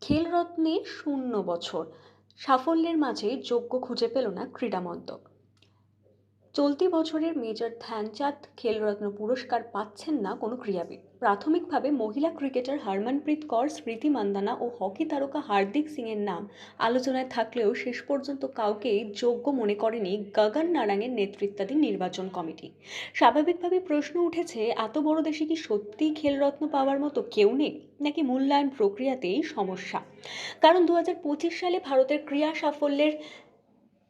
খেলরত্নে ০ বছর সাফল্যের মাঝে যোগ্য খুঁজে পেল না ক্রীড়া মন্ত্রক। চলতি বছরের মেজর ধ্যানচাঁদ খেলরত্ন পুরস্কার পাচ্ছেন না কোনো ক্রীড়াবিদ। প্রাথমিকভাবে মহিলা ক্রিকেটার হরমনপ্রীত কৌর, স্মৃতি মান্দানা ও হকি তারকা হার্দিক সিং এর নাম আলোচনায় থাকলেও শেষ পর্যন্ত কাউকেই যোগ্য মনে করেনি গগন নারাঙের নেতৃত্বাধীন নির্বাচন কমিটি। স্বাভাবিকভাবে প্রশ্ন উঠেছে, এত বড় দেশে কি সত্যিই খেলরত্ন পাওয়ার মতো কেউ নেই, নাকি মূল্যায়ন প্রক্রিয়াতেই সমস্যা? কারণ ২০২৫ সালে ভারতের ক্রীড়া সাফল্যের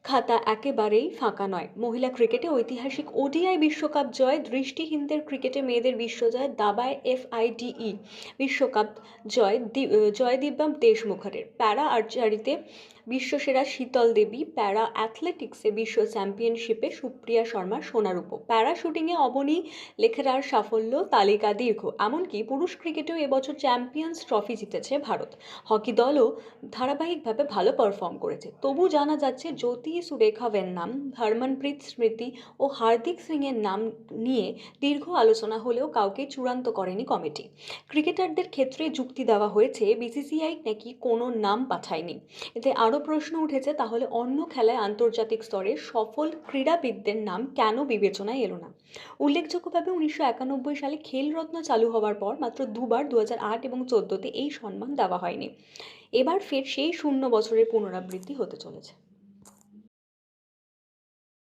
খাতা একেবারেই ফাঁকা নয়। মহিলা ক্রিকেটে ঐতিহাসিক ওডিআই বিশ্বকাপ জয়, দৃষ্টিহীনদের ক্রিকেটে মেয়েদের বিশ্বজয়, দাবায় FIDE বিশ্বকাপ জয় দিব্যা দেশমুখারের, প্যারা আর্চারিতে বিশ্বসেরা শীতল দেবী, প্যারা অ্যাথলেটিক্সে বিশ্ব চ্যাম্পিয়নশিপে সুপ্রিয়া শর্মা সোনারূপ, প্যারা শুটিংয়ে অবনী লেখরার সাফল্য তালিকা দীর্ঘ। এমনকি পুরুষ ক্রিকেটেও এবছর চ্যাম্পিয়ন্স ট্রফি জিতেছে ভারত। হকি দলও ধারাবাহিকভাবে ভালো পারফর্ম করেছে। তবু জানা যাচ্ছে, জ্যোতি সুরেখা ভেন্নাম, হরমনপ্রীত, স্মৃতি ও হার্দিক সিং এর নাম নিয়ে দীর্ঘ আলোচনা হলেও কাউকে চূড়ান্ত করেনি কমিটি। ক্রিকেটারদের ক্ষেত্রে যুক্তি দেওয়া হয়েছে, বিসিসিআই নাকি কোনো নাম পাঠায়নি। এতে আরও প্রশ্ন উঠেছে, তাহলে অন্য খেলায় আন্তর্জাতিক স্তরে সফল ক্রীড়াবিদদের নাম কেন বিবেচনায় এলো না? উল্লেখযোগ্যভাবে ১৯৯১ সালে খেলরত্ন চালু হওয়ার পর মাত্র দুবার ২০০৮ এবং ২০১৪-তে এই সম্মান দেওয়া হয়নি। এবার ফের সেই ০ বছরের পুনরাবৃত্তি হতে চলেছে।